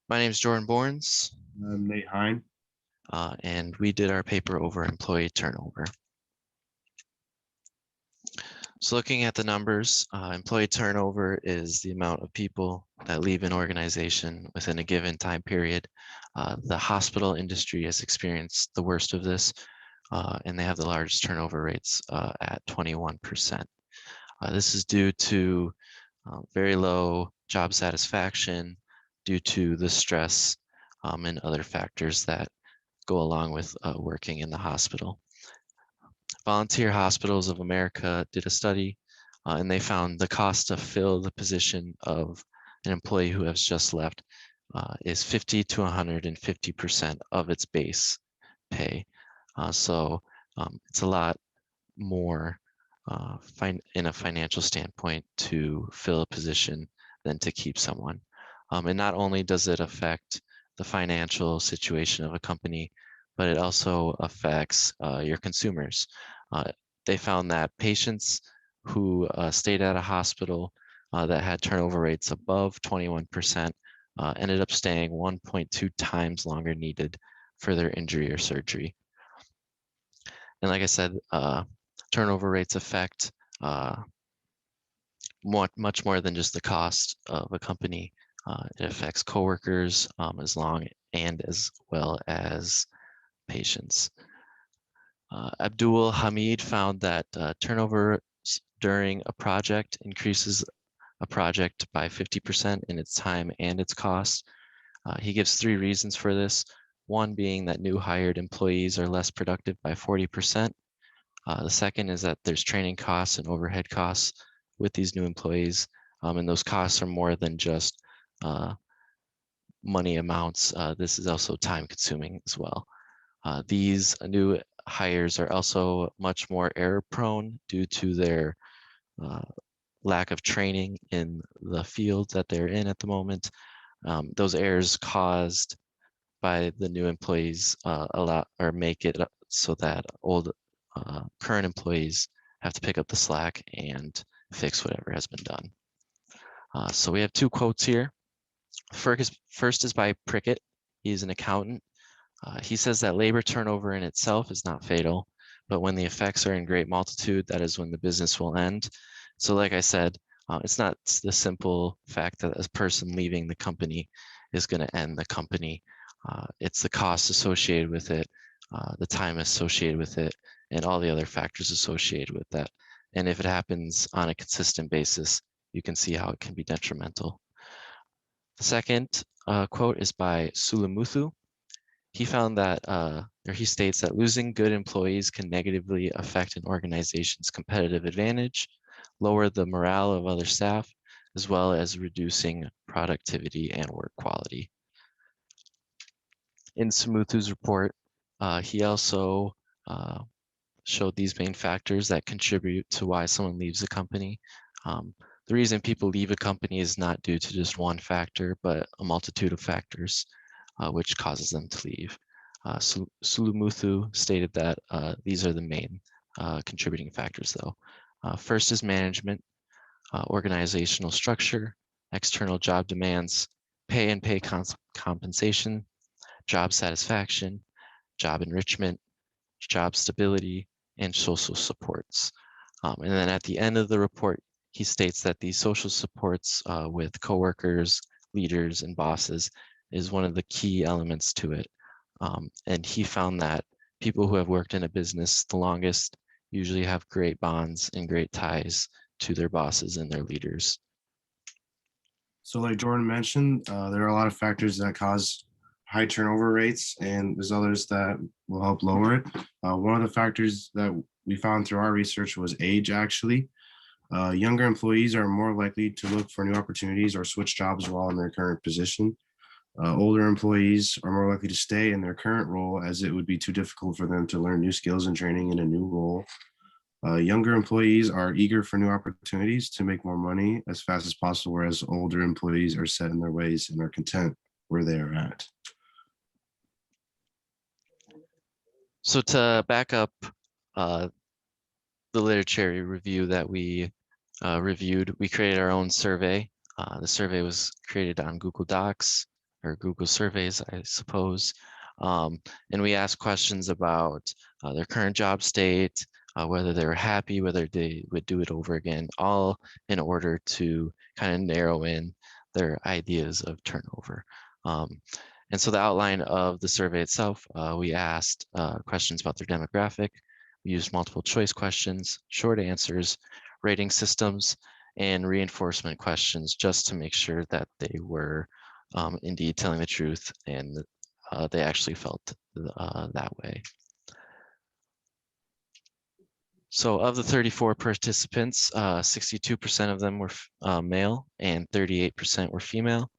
My name is Jordan Borns, I'm Nate Hine. and we did our paper over employee turnover. So looking at the numbers, employee turnover is the amount of people that leave an organization within a given time period. The hospital industry has experienced the worst of this, and they have the largest turnover rates at 21%. This is due to very low job satisfaction due to the stress and other factors that go along with working in the hospital. Volunteer Hospitals of America did a study and they found the cost to fill the position of an employee who has just left is 50 to 150% of its base pay. So it's a lot more in a financial standpoint to fill a position than to keep someone. And not only does it affect the financial situation of a company, but it also affects your consumers. Uh, they found that patients who stayed at a hospital that had turnover rates above 21% ended up staying 1.2 times longer needed for their injury or surgery. And like I said, turnover rates affect much more than just the cost of a company. It affects coworkers as well as patients. Abdul Hamid found that turnover during a project increases a project by 50% in its time and its cost. He gives 3 reasons for this. One being that new hired employees are less productive by 40%. The second is that there's training costs and overhead costs with these new employees, and those costs are more than just money amounts. This is also time consuming as well. These new hires are also much more error prone due to their uh, lack of training in the field that they're in at the moment. Those errors caused by the new employees allow or make it so that current employees have to pick up the slack and fix whatever has been done. So we have 2 quotes here. First is by Prickett. He's an accountant. He says that labor turnover in itself is not fatal, but when the effects are in great multitude, that is when the business will end. So like I said, it's not the simple fact that a person leaving the company is going to end the company. It's the cost associated with it, the time associated with it, and all the other factors associated with that. And if it happens on a consistent basis, you can see how it can be detrimental. The second quote is by Sulamuthu. He found that, or he states that losing good employees can negatively affect an organization's competitive advantage, lower the morale of other staff, as well as reducing productivity and work quality. In Sumuthu's report, he also showed these main factors that contribute to why someone leaves a company. The reason people leave a company is not due to just one factor, but a multitude of factors which causes them to leave. Sulamuthu stated that these are the main contributing factors, though. First is management, organizational structure, external job demands, pay and pay compensation, job satisfaction, job enrichment, job stability, and social supports. And then at the end of the report, he states that these social supports with coworkers, leaders, and bosses is one of the key elements to it. And he found that people who have worked in a business the longest usually have great bonds and great ties to their bosses and their leaders. So, like Jordan mentioned, there are a lot of factors that cause high turnover rates, and there's others that will help lower it. One of the factors that we found through our research was age, actually. Younger employees are more likely to look for new opportunities or switch jobs while in their current position. Older employees are more likely to stay in their current role as it would be too difficult for them to learn new skills and training in a new role. Younger employees are eager for new opportunities to make more money as fast as possible, whereas older employees are set in their ways and are content where they are at. So to back up the literature review that we reviewed, we created our own survey. The survey was created on Google Docs or Google surveys, I suppose. And we asked questions about their current job state, whether they were happy, whether they would do it over again, all in order to kind of narrow in their ideas of turnover. And so the outline of the survey itself, we asked questions about their demographic. We used multiple choice questions, short answers, rating systems, and reinforcement questions just to make sure that they were indeed telling the truth and they actually felt that way. So of the 34 participants, 62% of them were male and 38% were female.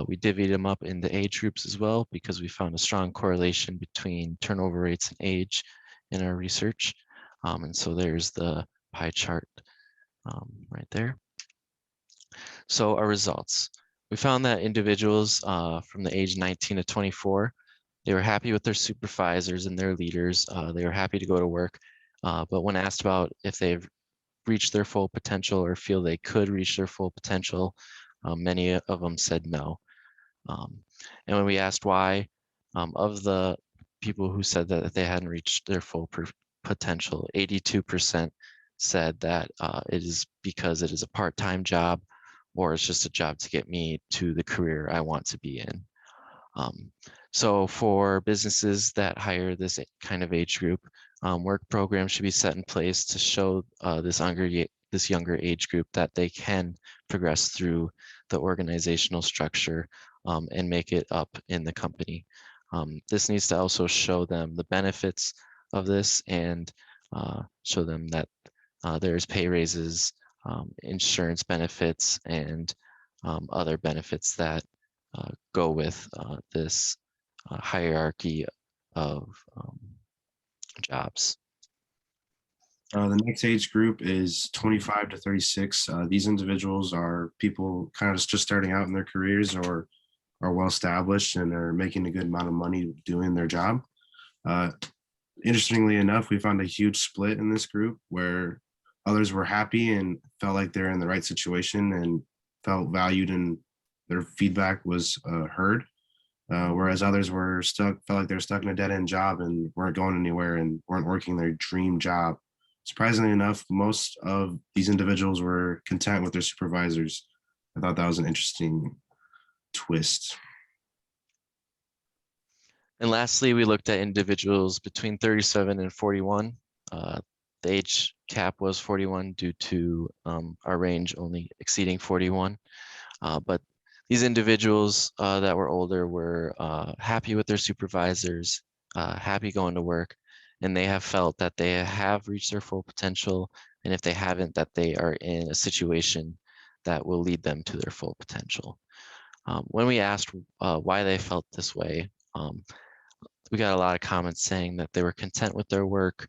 We divvied them up into age groups as well because we found a strong correlation between turnover rates and age in our research. And so there's the pie chart right there. So our results. We found that individuals from the age 19 to 24, they were happy with their supervisors and their leaders. They were happy to go to work. But when asked about if they've reached their full potential or feel they could reach their full potential, many of them said no. And when we asked why, of the people who said that they hadn't reached their full potential, 82% said that it is because it is a part-time job or it's just a job to get me to the career I want to be in. So for businesses that hire this kind of age group, work programs should be set in place to show this younger age group that they can progress through the organizational structure and make it up in the company. This needs to also show them the benefits of this and show them that there's pay raises, insurance benefits, and other benefits that go with this hierarchy of jobs. The next age group is 25 to 36. These individuals are people kind of just starting out in their careers or are well established and are making a good amount of money doing their job. Interestingly enough, we found a huge split in this group where others were happy and felt like they're in the right situation and felt valued and their feedback was heard. Whereas others were felt like they were stuck in a dead-end job and weren't going anywhere and weren't working their dream job. Surprisingly enough, most of these individuals were content with their supervisors. I thought that was an interesting twist. And lastly, we looked at individuals between 37 and 41. The age cap was 41 due to our range only exceeding 41. But these individuals that were older were happy with their supervisors, happy going to work, and they have felt that they have reached their full potential. And if they haven't, that they are in a situation that will lead them to their full potential. When we asked why they felt this way, we got a lot of comments saying that they were content with their work,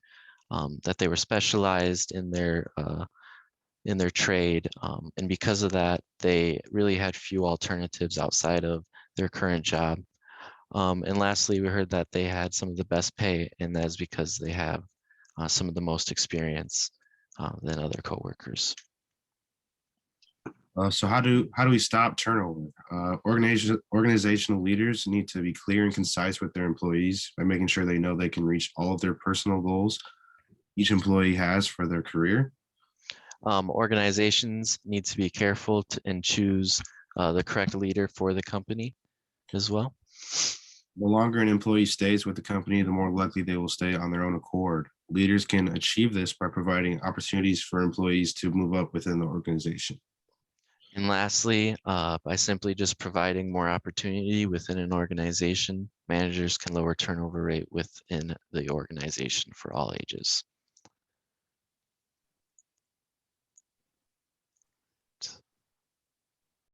that they were specialized in their trade, and because of that, they really had few alternatives outside of their current job. And lastly, we heard that they had some of the best pay, and that is because they have some of the most experience than other coworkers. So how do we stop turnover? Organizational leaders need to be clear and concise with their employees by making sure they know they can reach all of their personal goals each employee has for their career. Organizations need to be careful and choose the correct leader for the company as well. The longer an employee stays with the company, the more likely they will stay on their own accord. Leaders can achieve this by providing opportunities for employees to move up within the organization. And lastly, by simply just providing more opportunity within an organization, managers can lower turnover rate within the organization for all ages.